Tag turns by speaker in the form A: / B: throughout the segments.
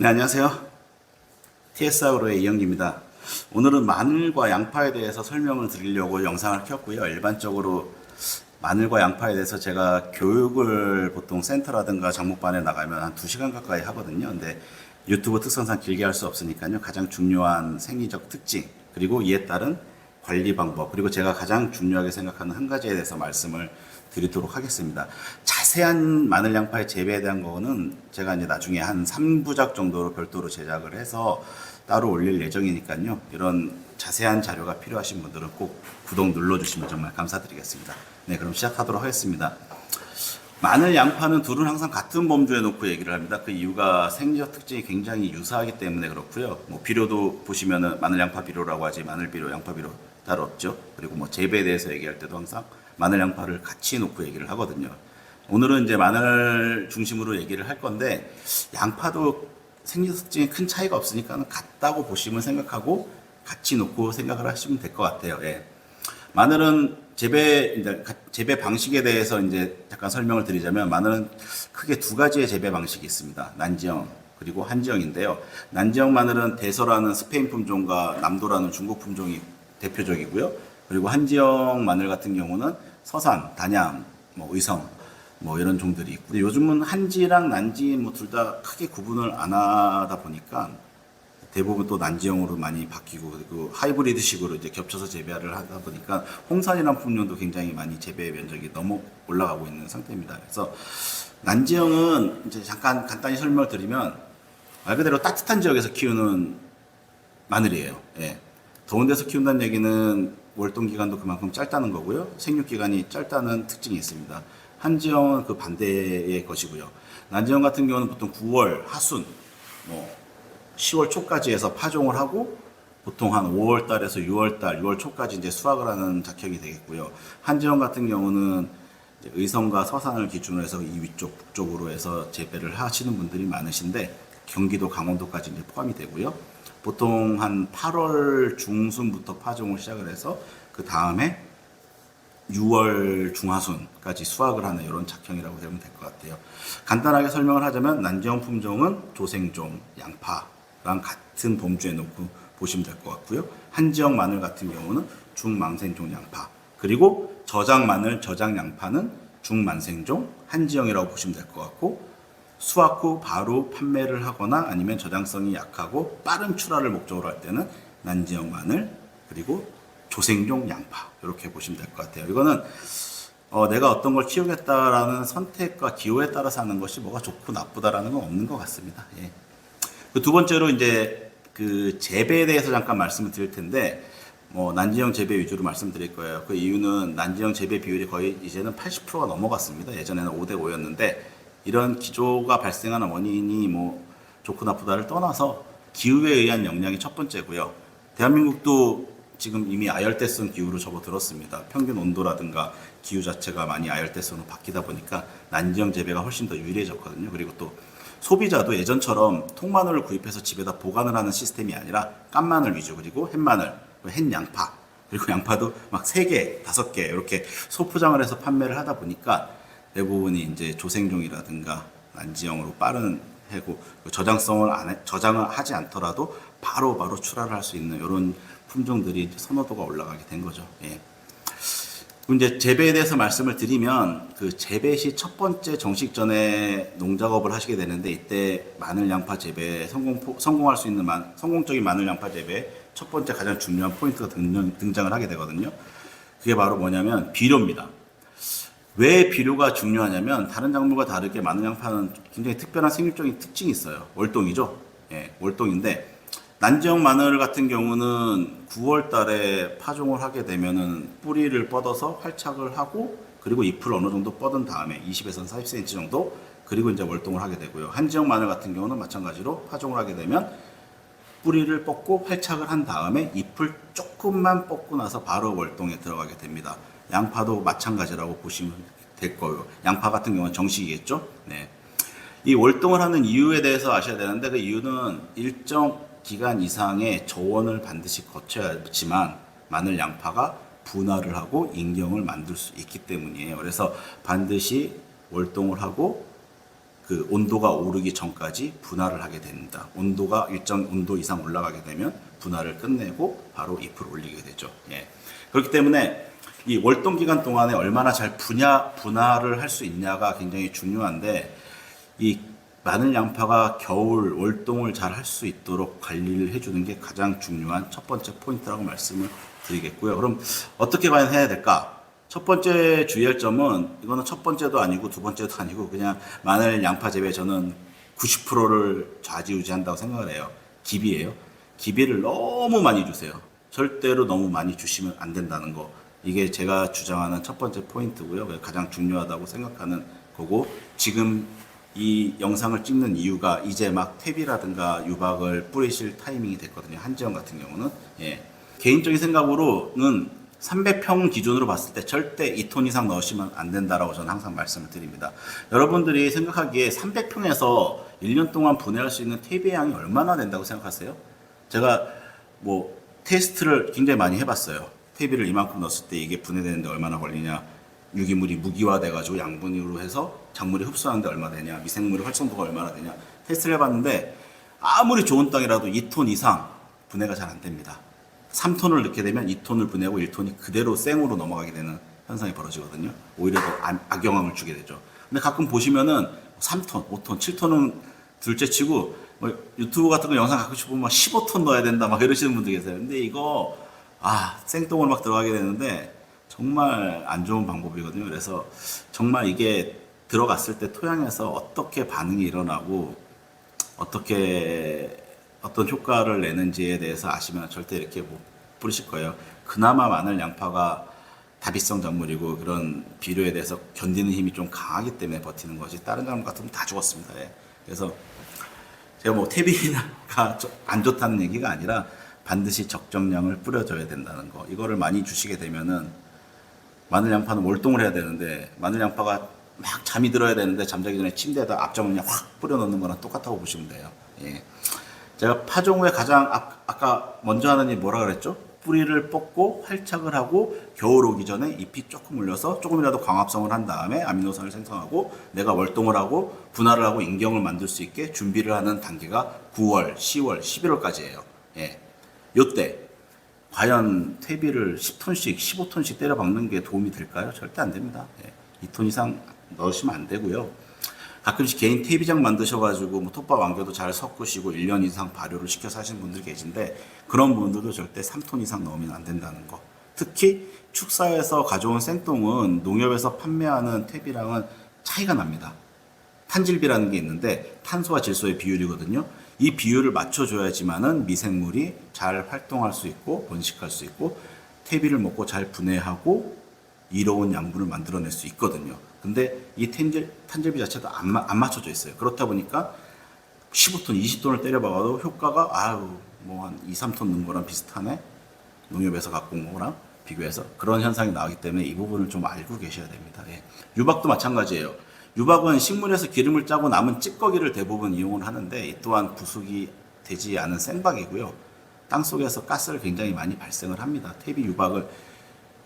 A: 네, 안녕하세요. TS아그로의 이영기입니다. 오늘은 마늘과 양파에 대해서 설명을 드리려고 영상을 켰고요. 일반적으로 마늘과 양파에 대해서 제가 교육을 보통 센터라든가 장목반에 나가면 한 2시간 가까이 하거든요. 근데 유튜브 특성상 길게 할 수 없으니까요. 가장 중요한 생리적 특징, 그리고 이에 따른 관리 방법, 그리고 제가 가장 중요하게 생각하는 한 가지에 대해서 말씀을 드리도록 하겠습니다. 자세한 마늘 양파의 재배에 대한 거는 제가 이제 나중에 한 3부작 정도로 별도로 제작을 해서 따로 올릴 예정이니까요. 이런 자세한 자료가 필요하신 분들은 꼭 구독 눌러주시면 정말 감사드리겠습니다. 네, 그럼 시작하도록 하겠습니다. 마늘, 양파는 둘은 항상 같은 범주에 놓고 얘기를 합니다. 그 이유가 생리적 특징이 굉장히 유사하기 때문에 그렇고요. 뭐 비료도 보시면은 마늘, 양파 비료라고 하지 마늘 비료, 양파 비료 따로 없죠. 그리고 뭐 재배에 대해서 얘기할 때도 항상 마늘, 양파를 같이 놓고 얘기를 하거든요. 오늘은 이제 마늘 중심으로 얘기를 할 건데 양파도 생리적 특징이 큰 차이가 없으니까 같다고 보시면 생각하고 같이 놓고 생각을 하시면 될 것 같아요. 예. 마늘은 재배 방식에 대해서 이제 잠깐 설명을 드리자면 마늘은 크게 두 가지의 재배 방식이 있습니다. 난지형 그리고 한지형인데요. 난지형 마늘은 대서라는 스페인 품종과 남도라는 중국 품종이 대표적이고요. 그리고 한지형 마늘 같은 경우는 서산, 단양, 뭐 의성 뭐 이런 종들이 있고, 근데 요즘은 한지랑 난지 뭐 둘 다 크게 구분을 안 하다 보니까 대부분 또 난지형으로 많이 바뀌고, 그리고 하이브리드식으로 이제 겹쳐서 재배를 하다 보니까 홍산이라는 품종도 굉장히 많이 재배 면적이 너무 올라가고 있는 상태입니다. 그래서 난지형은 이제 잠깐 간단히 설명을 드리면 말 그대로 따뜻한 지역에서 키우는 마늘이에요. 예. 더운 데서 키운다는 얘기는 월동 기간도 그만큼 짧다는 거고요. 생육 기간이 짧다는 특징이 있습니다. 한지형은 그 반대의 것이고요. 난지형 같은 경우는 보통 9월 하순, 뭐 10월 초까지 해서 파종을 하고 보통 한 5월 달에서 6월 달, 6월 초까지 이제 수확을 하는 작형이 되겠고요. 한지형 같은 경우는 이제 의성과 서산을 기준으로 해서 이 위쪽 북쪽으로 해서 재배를 하시는 분들이 많으신데 경기도 강원도까지 이제 포함이 되고요. 보통 한 8월 중순부터 파종을 시작을 해서 그 다음에 6월 중하순까지 수확을 하는 이런 작형이라고 보면 될 것 같아요. 간단하게 설명을 하자면 난지형 품종은 조생종, 양파랑 같은 범주에 놓고 보시면 될 것 같고요. 한지형 마늘 같은 경우는 중망생종 양파, 그리고 저장 마늘, 저장 양파는 중만생종 한지형이라고 보시면 될 것 같고, 수확 후 바로 판매를 하거나 아니면 저장성이 약하고 빠른 출하를 목적으로 할 때는 난지형 마늘, 그리고 조생종 양파 이렇게 보시면 될 것 같아요. 이거는 내가 어떤 걸 키우겠다라는 선택과 기호에 따라서 하는 것이 뭐가 좋고 나쁘다라는 건 없는 것 같습니다. 예. 그 두 번째로 이제 그 재배에 대해서 잠깐 말씀을 드릴 텐데, 뭐 난지형 재배 위주로 말씀드릴 거예요. 그 이유는 난지형 재배 비율이 거의 이제는 80%가 넘어갔습니다. 예전에는 5대 5였는데 이런 기조가 발생하는 원인이 뭐 좋고 나쁘다를 떠나서 기후에 의한 영향이 첫 번째고요. 대한민국도 지금 이미 아열대성 기후로 접어들었습니다. 평균 온도라든가 기후 자체가 많이 아열대성으로 바뀌다 보니까 난지형 재배가 훨씬 더 유리해졌거든요. 그리고 또 소비자도 예전처럼 통마늘을 구입해서 집에다 보관을 하는 시스템이 아니라 깐마늘 위주, 그리고 햇마늘, 햇양파, 그리고 양파도 막 3개, 5개 이렇게 소포장을 해서 판매를 하다 보니까 대부분이 이제 조생종이라든가 난지형으로 빠른 해고 저장을 하지 않더라도 바로 출하를 할 수 있는 이런 품종들이 선호도가 올라가게 된 거죠. 예. 이제 재배에 대해서 말씀을 드리면 그 재배 시 첫 번째 정식 전에 농작업을 하시게 되는데, 이때 마늘 양파 재배에 성공할 수 있는 성공적인 마늘 양파 재배에 첫 번째 가장 중요한 포인트가 등장을 하게 되거든요. 그게 바로 뭐냐면 비료입니다. 왜 비료가 중요하냐면 다른 작물과 다르게 마늘 양파는 굉장히 특별한 생육적인 특징이 있어요. 월동이죠. 예, 월동인데 난지형 마늘 같은 경우는 9월 달에 파종을 하게 되면은 뿌리를 뻗어서 활착을 하고, 그리고 잎을 어느 정도 뻗은 다음에 20에서 40cm 정도, 그리고 이제 월동을 하게 되고요. 한지형 마늘 같은 경우는 마찬가지로 파종을 하게 되면 뿌리를 뻗고 활착을 한 다음에 잎을 조금만 뻗고 나서 바로 월동에 들어가게 됩니다. 양파도 마찬가지라고 보시면 될 거예요. 양파 같은 경우는 정식이겠죠. 네. 이 월동을 하는 이유에 대해서 아셔야 되는데, 그 이유는 일정 기간 이상의 저온을 반드시 거쳐야지만 마늘 양파가 분화를 하고 인경을 만들 수 있기 때문이에요. 그래서 반드시 월동을 하고 그 온도가 오르기 전까지 분할을 하게 됩니다. 온도가 일정 온도 이상 올라가게 되면 분할을 끝내고 바로 잎을 올리게 되죠. 예. 그렇기 때문에 이 월동 기간 동안에 얼마나 잘 분할을 할 수 있냐가 굉장히 중요한데, 이 마늘 양파가 겨울 월동을 잘 할 수 있도록 관리를 해주는 게 가장 중요한 첫 번째 포인트라고 말씀을 드리겠고요. 그럼 어떻게 과연 해야 될까? 첫 번째 주의할 점은, 이거는 첫 번째도 아니고 두 번째도 아니고 그냥 마늘 양파 재배에 저는 90%를 좌지우지한다고 생각을 해요. 기비예요. 기비를 너무 많이 주세요. 절대로 너무 많이 주시면 안 된다는 거. 이게 제가 주장하는 첫 번째 포인트고요. 가장 중요하다고 생각하는 거고, 지금 이 영상을 찍는 이유가 이제 막 퇴비라든가 유박을 뿌리실 타이밍이 됐거든요. 한지영 같은 경우는. 예. 개인적인 생각으로는 300평 기준으로 봤을 때 절대 2톤 이상 넣으시면 안 된다라고 저는 항상 말씀을 드립니다. 여러분들이 생각하기에 300평에서 1년 동안 분해할 수 있는 퇴비의 양이 얼마나 된다고 생각하세요? 제가 뭐 테스트를 굉장히 많이 해봤어요. 퇴비를 이만큼 넣었을 때 이게 분해되는데 얼마나 걸리냐, 유기물이 무기화돼가지고 양분으로 해서 작물이 흡수하는데 얼마 되냐, 미생물의 활성도가 얼마나 되냐 테스트를 해봤는데, 아무리 좋은 땅이라도 2톤 이상 분해가 잘 안 됩니다. 3톤을 넣게 되면 2톤을 분해하고 1톤이 그대로 생으로 넘어가게 되는 현상이 벌어지거든요. 오히려 더 악영향을 주게 되죠. 근데 가끔 보시면은 3톤, 5톤, 7톤은 둘째치고 뭐 유튜브 같은 거 영상 가끔씩 보면 막 15톤 넣어야 된다 막 이러시는 분들 계세요. 근데 이거 생똥을 막 들어가게 되는데 정말 안 좋은 방법이거든요. 그래서 정말 이게 들어갔을 때 토양에서 어떻게 반응이 일어나고 어떻게 어떤 효과를 내는지에 대해서 아시면 절대 이렇게 못 뿌리실 거예요. 그나마 마늘 양파가 다비성 작물이고 그런 비료에 대해서 견디는 힘이 좀 강하기 때문에 버티는 거지, 다른 작물 같으면 다 죽었습니다. 예. 그래서 제가 뭐 퇴비가 안 좋다는 얘기가 아니라 반드시 적정량을 뿌려줘야 된다는 거. 이거를 많이 주시게 되면은 마늘 양파는 월동을 해야 되는데, 마늘 양파가 막 잠이 들어야 되는데 잠자기 전에 침대에다 앞장을 그냥 확 뿌려 넣는 거랑 똑같다고 보시면 돼요. 예. 제가 파종 후에 가장 아까 먼저 하는 일 뭐라 그랬죠? 뿌리를 뽑고 활착을 하고 겨울 오기 전에 잎이 조금 올려서 조금이라도 광합성을 한 다음에 아미노산을 생성하고 내가 월동을 하고 분할을 하고 인경을 만들 수 있게 준비를 하는 단계가 9월, 10월, 11월까지예요. 예. 요때 과연 퇴비를 10톤씩, 15톤씩 때려 박는 게 도움이 될까요? 절대 안 됩니다. 예. 2톤 이상 넣으시면 안 되고요. 가끔씩 개인 퇴비장 만드셔가지고 뭐 톱밥 안겨도 잘 섞으시고 1년 이상 발효를 시켜서 하시는 분들 계신데, 그런 분들도 절대 3톤 이상 넣으면 안 된다는 거. 특히 축사에서 가져온 생똥은 농협에서 판매하는 퇴비랑은 차이가 납니다. 탄질비라는 게 있는데 탄소와 질소의 비율이거든요. 이 비율을 맞춰줘야지만은 미생물이 잘 활동할 수 있고 번식할 수 있고 퇴비를 먹고 잘 분해하고 이로운 양분을 만들어낼 수 있거든요. 근데 이 탄질비 자체도 안 맞춰져 있어요. 그렇다 보니까 15톤, 20톤을 때려박아도 효과가 뭐 한 2, 3톤 넣은 거랑 비슷하네? 농협에서 갖고 온 거랑 비교해서 그런 현상이 나오기 때문에 이 부분을 좀 알고 계셔야 됩니다. 예. 유박도 마찬가지예요. 유박은 식물에서 기름을 짜고 남은 찌꺼기를 대부분 이용을 하는데, 이 또한 부숙이 되지 않은 생박이고요. 땅속에서 가스를 굉장히 많이 발생을 합니다. 퇴비 유박을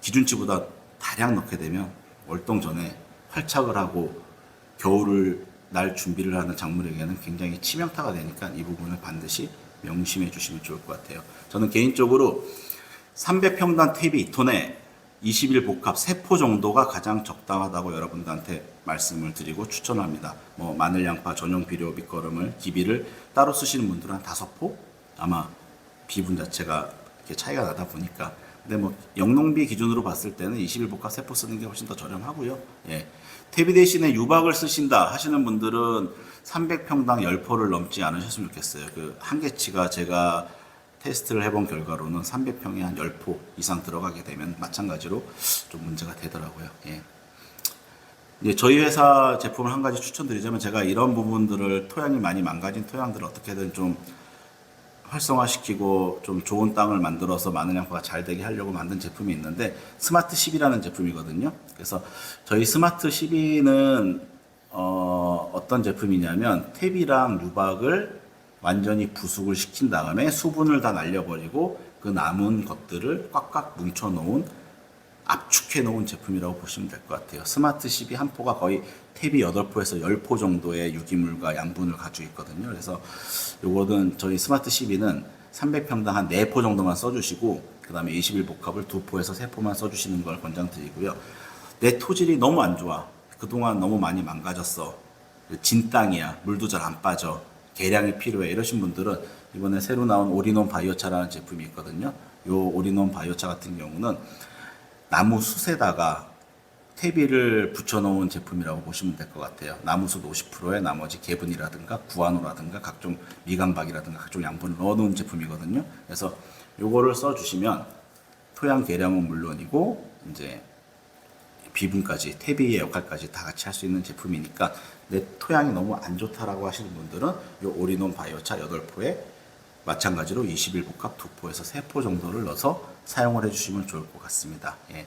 A: 기준치보다 다량 넣게 되면 월동 전에 활착을 하고 겨울을 날 준비를 하는 작물에게는 굉장히 치명타가 되니까 이 부분을 반드시 명심해 주시면 좋을 것 같아요. 저는 개인적으로 300평당 퇴비 2톤에 20일 복합 3포 정도가 가장 적당하다고 여러분들한테 말씀을 드리고 추천합니다. 뭐 마늘 양파 전용 비료 밑거름을 기비를 따로 쓰시는 분들은 한 5포? 아마 비분 자체가 이렇게 차이가 나다 보니까. 근데 뭐 영농비 기준으로 봤을 때는 20일 복합 3포 쓰는 게 훨씬 더 저렴하고요. 예. 퇴비 대신에 유박을 쓰신다 하시는 분들은 300평당 10포를 넘지 않으셨으면 좋겠어요. 그 한계치가 제가 테스트를 해본 결과로는 300평에 한 10포 이상 들어가게 되면 마찬가지로 좀 문제가 되더라고요. 예. 이제 저희 회사 제품을 한 가지 추천드리자면, 제가 이런 부분들을 토양이 많이 망가진 토양들을 어떻게든 좀 활성화시키고 좀 좋은 땅을 만들어서 마늘 양파가 잘 되게 하려고 만든 제품이 있는데, 스마트 10이라는 제품이거든요. 그래서 저희 스마트 12는 어떤 제품이냐면 퇴비랑 유박을 완전히 부숙을 시킨 다음에 수분을 다 날려버리고 그 남은 것들을 꽉꽉 뭉쳐놓은 압축해 놓은 제품이라고 보시면 될 것 같아요. 스마트 12 한 포가 거의 탭이 8포에서 10포 정도의 유기물과 양분을 가지고 있거든요. 그래서 요거는 저희 스마트 12는 300평당 한 4포 정도만 써주시고 그 다음에 21복합을 2포에서 3포만 써주시는 걸 권장드리고요. 내 토질이 너무 안 좋아. 그동안 너무 많이 망가졌어. 진 땅이야. 물도 잘 안 빠져. 개량이 필요해. 이러신 분들은 이번에 새로 나온 올인원 바이오차라는 제품이 있거든요. 요 올인원 바이오차 같은 경우는 나무 숯에다가 퇴비를 붙여놓은 제품이라고 보시면 될 것 같아요. 나무숯 50%에 나머지 개분이라든가 구안호라든가 각종 미간박이라든가 각종 양분을 넣어놓은 제품이거든요. 그래서 요거를 써주시면 토양 개량은 물론이고 이제 비분까지 퇴비의 역할까지 다 같이 할 수 있는 제품이니까 내 토양이 너무 안 좋다라고 하시는 분들은 요 올인원 바이오차 8포에 마찬가지로 21복합 2포에서 3포 정도를 넣어서 사용을 해주시면 좋을 것 같습니다. 예.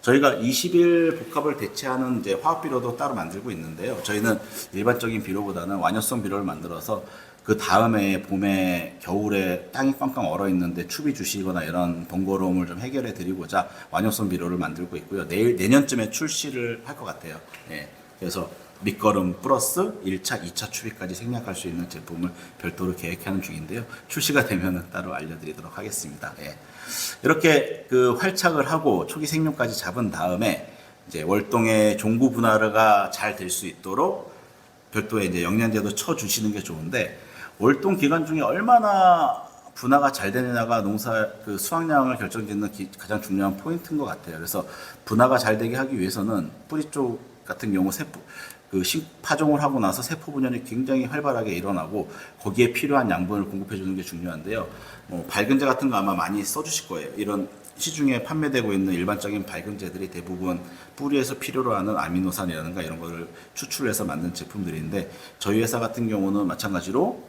A: 저희가 21복합을 대체하는 이제 화학 비료도 따로 만들고 있는데요. 저희는 일반적인 비료보다는 완효성 비료를 만들어서 그 다음에 봄에 겨울에 땅이 꽝꽝 얼어 있는데 추비 주시거나 이런 번거로움을 좀 해결해 드리고자 완효성 비료를 만들고 있고요. 내년쯤에 출시를 할 것 같아요. 예. 그래서 밑거름 플러스 1차, 2차 추비까지 생략할 수 있는 제품을 별도로 계획하는 중인데요. 출시가 되면 따로 알려드리도록 하겠습니다. 예. 이렇게 그 활착을 하고 초기 생육까지 잡은 다음에 이제 월동의 종구 분할가 잘 될 수 있도록 별도의 이제 영양제도 쳐 주시는 게 좋은데 월동 기간 중에 얼마나 분화가 잘 되느냐가 농사 그 수확량을 결정짓는 가장 중요한 포인트인 것 같아요. 그래서 분화가 잘 되게 하기 위해서는 뿌리 쪽 같은 경우 파종을 하고 나서 세포 분열이 굉장히 활발하게 일어나고 거기에 필요한 양분을 공급해 주는 게 중요한데요. 밝은제 같은 거 아마 많이 써주실 거예요. 이런 시중에 판매되고 있는 일반적인 밝은제들이 대부분 뿌리에서 필요로 하는 아미노산이라든가 이런 거를 추출해서 만든 제품들인데 저희 회사 같은 경우는 마찬가지로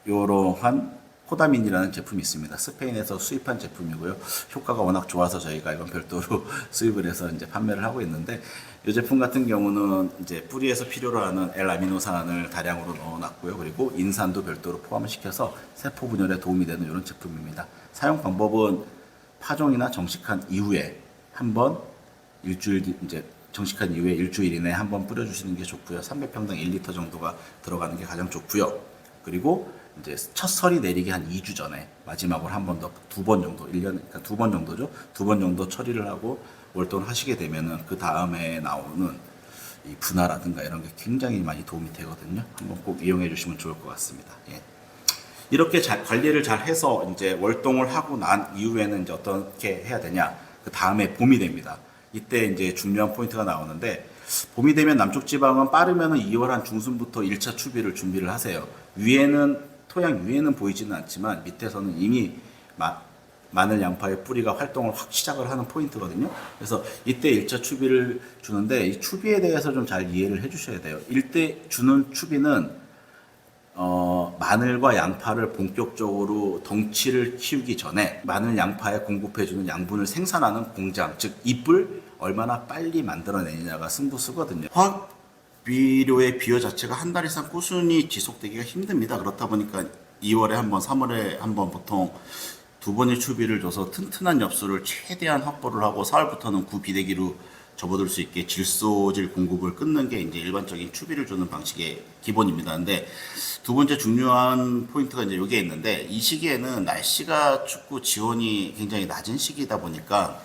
A: 이러한 코다민이라는 제품이 있습니다. 스페인에서 수입한 제품이고요. 효과가 워낙 좋아서 저희가 이건 별도로 수입을 해서 이제 판매를 하고 있는데 이 제품 같은 경우는 이제 뿌리에서 필요로 하는 L아미노산을 다량으로 넣어놨고요. 그리고 인산도 별도로 포함을 시켜서 세포 분열에 도움이 되는 이런 제품입니다. 사용 방법은 파종이나 정식한 이후에 한번 정식한 이후에 일주일 이내에 한번 뿌려주시는 게 좋고요. 300평당 1리터 정도가 들어가는 게 가장 좋고요. 그리고 이제 첫 설이 내리기 한 2주 전에 마지막으로 한 번 더 2번 정도 1년 그러니까 2번 정도죠. 2번 정도 처리를 하고 월동을 하시게 되면은 그 다음에 나오는 이 분화라든가 이런 게 굉장히 많이 도움이 되거든요. 한번 꼭 이용해 주시면 좋을 것 같습니다. 예. 이렇게 관리를 잘 해서 이제 월동을 하고 난 이후에는 이제 어떻게 해야 되냐? 그 다음에 봄이 됩니다. 이때 이제 중요한 포인트가 나오는데 봄이 되면 남쪽 지방은 빠르면은 2월 한 중순부터 1차 추비를 준비를 하세요. 토양 위에는 보이지는 않지만 밑에서는 이미 마늘 양파의 뿌리가 활동을 확 시작을 하는 포인트거든요. 그래서 이때 1차 추비를 주는데 이 추비에 대해서 좀 잘 이해를 해 주셔야 돼요. 이때 주는 추비는 마늘과 양파를 본격적으로 덩치를 키우기 전에 마늘 양파에 공급해주는 양분을 생산하는 공장, 즉 잎을 얼마나 빨리 만들어내느냐가 승부수거든요. 화학 비료의 비료 자체가 한 달 이상 꾸준히 지속되기가 힘듭니다. 그렇다 보니까 2월에 한 번, 3월에 한 번 보통 두 번의 추비를 줘서 튼튼한 엽수를 최대한 확보를 하고 4월부터는 구비대기로 접어들 수 있게 질소질 공급을 끊는 게 이제 일반적인 추비를 주는 방식의 기본입니다. 근데 두 번째 중요한 포인트가 이제 여기에 있는데 이 시기에는 날씨가 춥고 지온이 굉장히 낮은 시기이다 보니까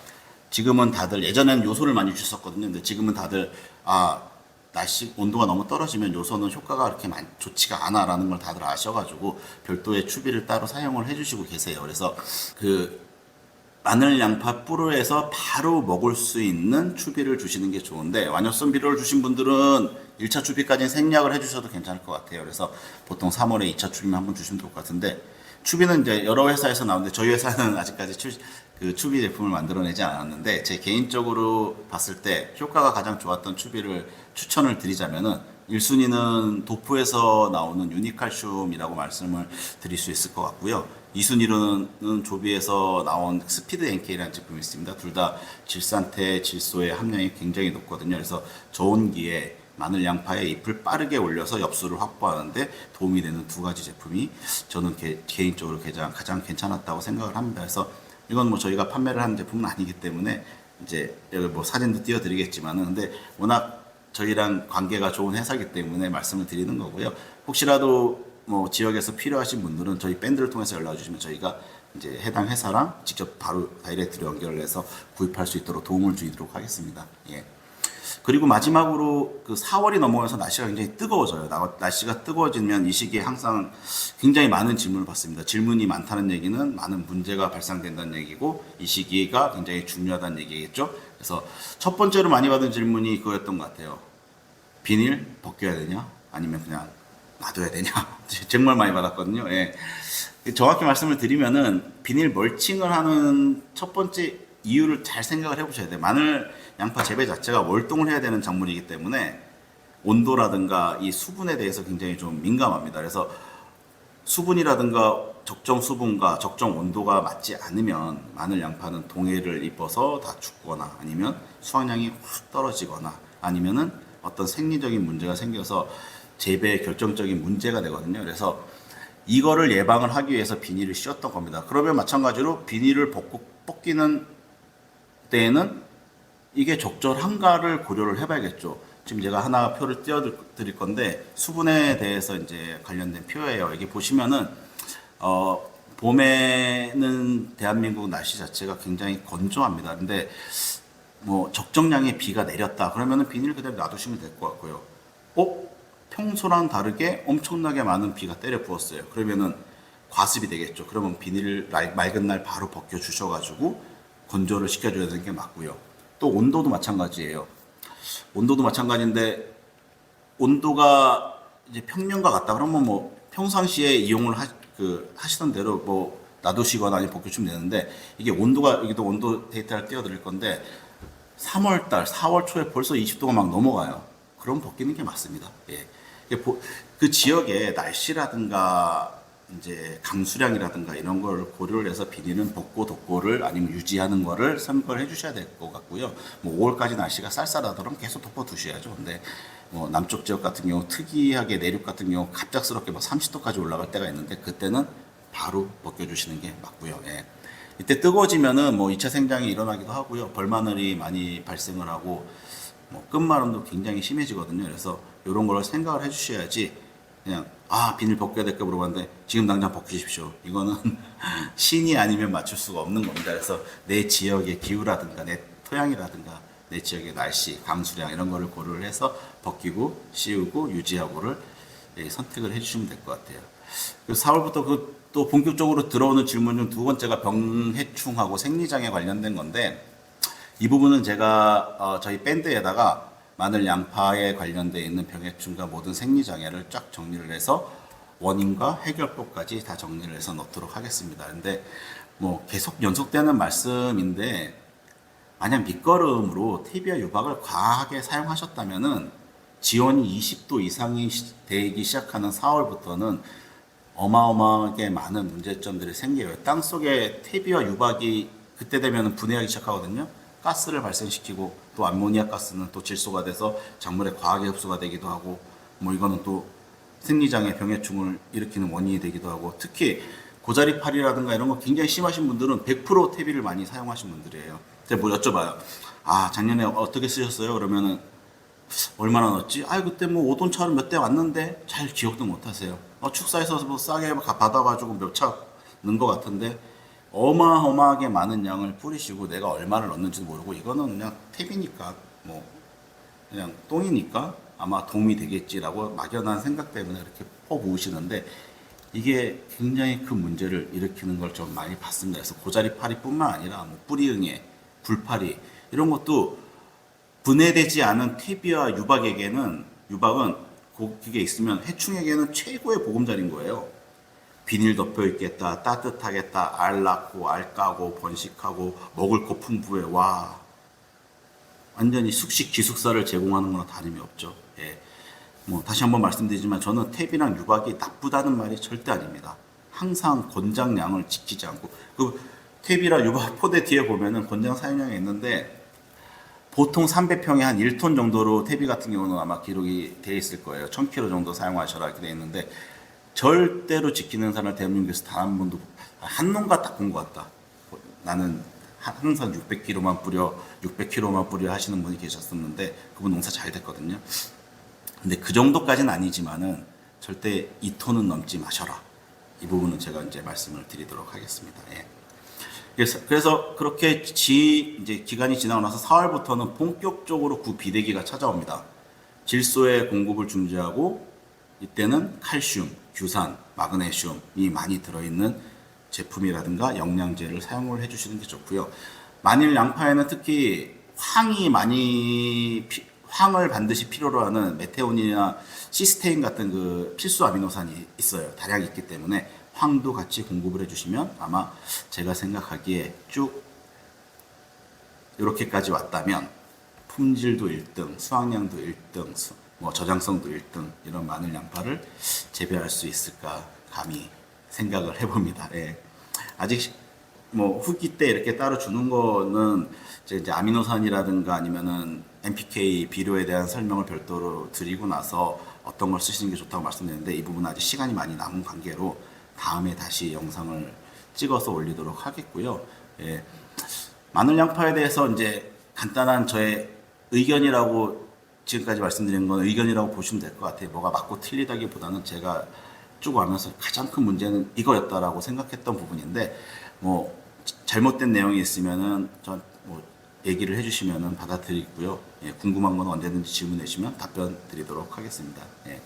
A: 지금은 다들 예전에는 요소를 많이 주셨었거든요. 근데 지금은 다들 날씨 온도가 너무 떨어지면 요소는 효과가 그렇게 좋지가 않아라는 걸 다들 아셔가지고 별도의 추비를 따로 사용을 해주시고 계세요. 그래서 그 마늘 양파 뿌리에서 바로 먹을 수 있는 추비를 주시는 게 좋은데 완효성 비료를 주신 분들은 1차 추비까지는 생략을 해주셔도 괜찮을 것 같아요. 그래서 보통 3월에 2차 추비만 한번 주시면 될 것 같은데 추비는 이제 여러 회사에서 나오는데 저희 회사는 아직까지 추비 제품을 만들어내지 않았는데 제 개인적으로 봤을 때 효과가 가장 좋았던 추비를 추천을 드리자면은 1순위는 도프에서 나오는 유니칼슘이라고 말씀을 드릴 수 있을 것 같고요. 2순위로는 조비에서 나온 스피드 NK라는 제품이 있습니다. 둘 다 질산태, 질소의 함량이 굉장히 높거든요. 그래서 저온기에 마늘 양파의 잎을 빠르게 올려서 엽수를 확보하는데 도움이 되는 두 가지 제품이 저는 개인적으로 가장 괜찮았다고 생각을 합니다. 그래서 이건 뭐 저희가 판매를 하는 제품은 아니기 때문에 이제 여기 뭐 사진도 띄워드리겠지만은 근데 워낙 저희랑 관계가 좋은 회사이기 때문에 말씀을 드리는 거고요. 혹시라도 뭐 지역에서 필요하신 분들은 저희 밴드를 통해서 연락 주시면 저희가 이제 해당 회사랑 직접 바로 다이렉트로 연결을 해서 구입할 수 있도록 도움을 드리도록 하겠습니다. 예. 그리고 마지막으로 그 4월이 넘어가면서 날씨가 굉장히 뜨거워져요. 날씨가 뜨거워지면 이 시기에 항상 굉장히 많은 질문을 받습니다. 질문이 많다는 얘기는 많은 문제가 발생된다는 얘기고 이 시기가 굉장히 중요하다는 얘기겠죠. 그래서 첫 번째로 많이 받은 질문이 그거였던 것 같아요. 비닐 벗겨야 되냐? 아니면 그냥 놔둬야 되냐? 정말 많이 받았거든요. 예. 정확히 말씀을 드리면은 비닐 멀칭을 하는 첫 번째 이유를 잘 생각을 해보셔야 돼요. 마늘, 양파 재배 자체가 월동을 해야 되는 작물이기 때문에 온도라든가 이 수분에 대해서 굉장히 좀 민감합니다. 그래서 수분이라든가 적정 수분과 적정 온도가 맞지 않으면 마늘, 양파는 동해를 입어서 다 죽거나 아니면 수확량이 확 떨어지거나 아니면은 어떤 생리적인 문제가 생겨서 재배에 결정적인 문제가 되거든요. 그래서 이거를 예방을 하기 위해서 비닐을 씌웠던 겁니다. 그러면 마찬가지로 비닐을 벗기는 때에는 이게 적절한가를 고려를 해봐야겠죠. 지금 제가 하나 표를 띄워드릴 건데 수분에 대해서 이제 관련된 표예요. 여기 보시면은 봄에는 대한민국 날씨 자체가 굉장히 건조합니다. 근데 뭐 적정량의 비가 내렸다 그러면은 비닐 그대로 놔두시면 될 것 같고요. 평소랑 다르게 엄청나게 많은 비가 때려 부었어요. 그러면은 과습이 되겠죠. 그러면 비닐을 맑은 날 바로 벗겨 주셔가지고 건조를 시켜줘야 되는 게 맞고요. 또 온도도 마찬가지예요. 온도도 마찬가지인데 온도가 이제 평년과 같다 그러면 뭐 평상시에 이용을 하시던 대로 뭐 놔두시거나 아니면 벗겨주면 되는데 이게 온도가 여기도 온도 데이터를 띄워드릴 건데 3월 달, 4월 초에 벌써 20도가 막 넘어가요. 그럼 벗기는 게 맞습니다. 예. 그 지역의 날씨라든가 이제 강수량이라든가 이런 걸 고려를 해서 비닐은 벗고 덮고를 아니면 유지하는 거를 선택을 해주셔야 될 것 같고요. 뭐 5월까지 날씨가 쌀쌀하더라면 계속 덮어 두셔야죠. 근데 뭐 남쪽 지역 같은 경우 특이하게 내륙 같은 경우 갑작스럽게 막 30도까지 올라갈 때가 있는데 그때는 바로 벗겨주시는 게 맞고요. 예. 이때 뜨거워지면은 뭐 2차 생장이 일어나기도 하고요. 벌마늘이 많이 발생을 하고 뭐 끝마름도 굉장히 심해지거든요. 그래서 이런 걸 생각을 해주셔야지 그냥 비닐 벗겨야 될까 물어봤는데 지금 당장 벗기십시오. 이거는 신이 아니면 맞출 수가 없는 겁니다. 그래서 내 지역의 기후라든가 내 토양이라든가 내 지역의 날씨, 강수량 이런 거를 고려를 해서 벗기고 씌우고 유지하고를 선택을 해주시면 될 것 같아요. 4월부터 또 본격적으로 들어오는 질문 중 두 번째가 병해충하고 생리장애 관련된 건데 이 부분은 제가 저희 밴드에다가 마늘, 양파에 관련되어 있는 병해충과 모든 생리장애를 쫙 정리를 해서 원인과 해결법까지 다 정리를 해서 넣도록 하겠습니다. 근데 뭐 계속 연속되는 말씀인데 만약 밑거름으로 태비와 유박을 과하게 사용하셨다면은 지온이 20도 이상이 되기 시작하는 4월부터는 어마어마하게 많은 문제점들이 생겨요. 땅속에 태비와 유박이 그때 되면 분해하기 시작하거든요. 가스를 발생시키고 또 암모니아 가스는 또 질소가 돼서 작물에 과하게 흡수가 되기도 하고 뭐 이거는 또 생리장애 병해충을 일으키는 원인이 되기도 하고 특히 고자리팔이라든가 이런 거 굉장히 심하신 분들은 100% 태비를 많이 사용하신 분들이에요. 제가 뭐 여쭤봐요. 작년에 어떻게 쓰셨어요? 그러면은 얼마나 넣었지? 그때 뭐 5돈 차로 몇 대 왔는데 잘 기억도 못 하세요. 축사에서 뭐 싸게 받아가지고 몇 차 넣은 것 같은데 어마어마하게 많은 양을 뿌리시고 내가 얼마를 넣는지도 모르고 이거는 그냥 탭이니까 뭐 그냥 똥이니까 아마 도움이 되겠지라고 막연한 생각 때문에 이렇게 퍼부으시는데 이게 굉장히 큰 문제를 일으키는 걸 좀 많이 봤습니다. 그래서 고자리파리뿐만 아니라 뭐 뿌리응애, 불파리 이런 것도 분해되지 않은 태비와 유박은 그게 있으면 해충에게는 최고의 보금자리인 거예요. 비닐 덮여 있겠다, 따뜻하겠다, 알 낳고, 알 까고, 번식하고, 먹을 거 풍부해. 와. 완전히 숙식 기숙사를 제공하는 거나 다름이 없죠. 예. 뭐, 다시 한번 말씀드리지만 저는 탭이랑 유박이 나쁘다는 말이 절대 아닙니다. 항상 권장량을 지키지 않고, 그 탭이랑 유박 포대 뒤에 보면은 권장 사용량이 있는데, 보통 300평에 한 1톤 정도로 탭이 같은 경우는 아마 기록이 되어 있을 거예요. 1000kg 정도 사용하셔라 이렇게 되어 있는데, 절대로 지키는 사람을 대한민국에서 단 한 번도 한 놈과 딱 본 것 같다. 나는 항상 600kg만 뿌려 하시는 분이 계셨었는데 그분 농사 잘 됐거든요. 근데 그 정도까지는 아니지만은 절대 2톤은 넘지 마셔라. 이 부분은 제가 이제 말씀을 드리도록 하겠습니다. 예. 그래서 그렇게 이제 기간이 지나고 나서 4월부터는 본격적으로 구 비대기가 찾아옵니다. 질소의 공급을 중지하고 이때는 칼슘, 규산, 마그네슘이 많이 들어있는 제품이라든가 영양제를 사용을 해주시는 게 좋고요. 마늘 양파에는 특히 황을 반드시 필요로 하는 메테오닌이나 시스테인 같은 그 필수 아미노산이 있어요. 다량이 있기 때문에 황도 같이 공급을 해주시면 아마 제가 생각하기에 쭉 이렇게까지 왔다면 품질도 1등, 수확량도 1등, 저장성도 1등 이런 마늘 양파를 재배할 수 있을까 감히 생각을 해봅니다. 예. 아직 후기 때 이렇게 따로 주는 거는 이제 아미노산이라든가 아니면은 NPK 비료에 대한 설명을 별도로 드리고 나서 어떤 걸 쓰시는 게 좋다고 말씀드렸는데 이 부분은 아직 시간이 많이 남은 관계로 다음에 다시 영상을 찍어서 올리도록 하겠고요. 예. 마늘 양파에 대해서 이제 간단한 저의 의견이라고 지금까지 말씀드린 건 의견이라고 보시면 될 것 같아요. 뭐가 맞고 틀리다기보다는 제가 쭉 와면서 가장 큰 문제는 이거였다라고 생각했던 부분인데 잘못된 내용이 있으면은 얘기를 해주시면은 받아들이고요. 예, 궁금한 건 언제든지 질문해 주시면 답변 드리도록 하겠습니다. 예.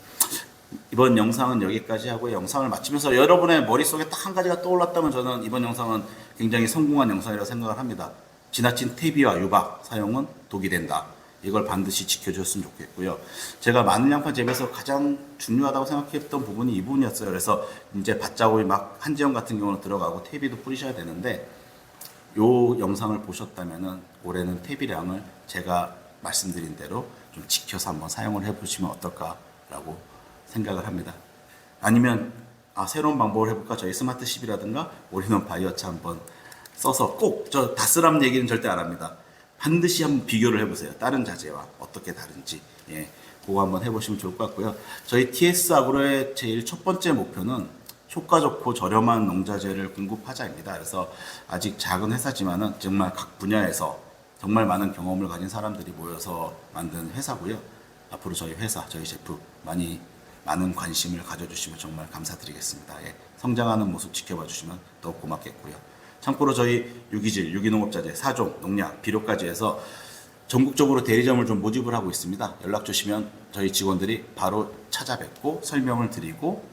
A: 이번 영상은 여기까지 하고 영상을 마치면서 여러분의 머릿속에 딱 한 가지가 떠올랐다면 저는 이번 영상은 굉장히 성공한 영상이라고 생각을 합니다. 지나친 퇴비와 유박 사용은 독이 된다. 이걸 반드시 지켜주셨으면 좋겠고요. 제가 마늘 양파 재배에서 가장 중요하다고 생각했던 부분이 이 부분이었어요. 그래서 이제 밭작업이 막 한지형 같은 경우는 들어가고 퇴비도 뿌리셔야 되는데 요 영상을 보셨다면은 올해는 퇴비량을 제가 말씀드린 대로 좀 지켜서 한번 사용을 해보시면 어떨까라고 생각을 합니다. 아니면 새로운 방법을 해볼까? 저희 스마트십이라든가 올인원 바이어차 한번 써서 꼭 저 다스람 얘기는 절대 안 합니다. 반드시 한번 비교를 해보세요. 다른 자재와 어떻게 다른지. 예, 그거 한번 해보시면 좋을 것 같고요. 저희 TS 아그로의 제일 첫 번째 목표는 효과 좋고 저렴한 농자재를 공급하자입니다. 그래서 아직 작은 회사지만은 정말 각 분야에서 정말 많은 경험을 가진 사람들이 모여서 만든 회사고요. 앞으로 저희 회사, 저희 제품 많은 관심을 가져주시면 정말 감사드리겠습니다. 예, 성장하는 모습 지켜봐 주시면 더 고맙겠고요. 참고로 저희 유기질, 유기농업자재, 4종, 농약, 비료까지 해서 전국적으로 대리점을 좀 모집을 하고 있습니다. 연락 주시면 저희 직원들이 바로 찾아뵙고 설명을 드리고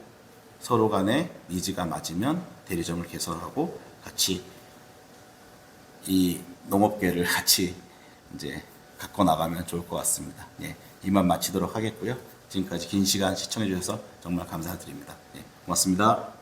A: 서로 간에 니즈가 맞으면 대리점을 개설하고 같이 이 농업계를 같이 이제 갖고 나가면 좋을 것 같습니다. 예, 이만 마치도록 하겠고요. 지금까지 긴 시간 시청해 주셔서 정말 감사드립니다. 예, 고맙습니다.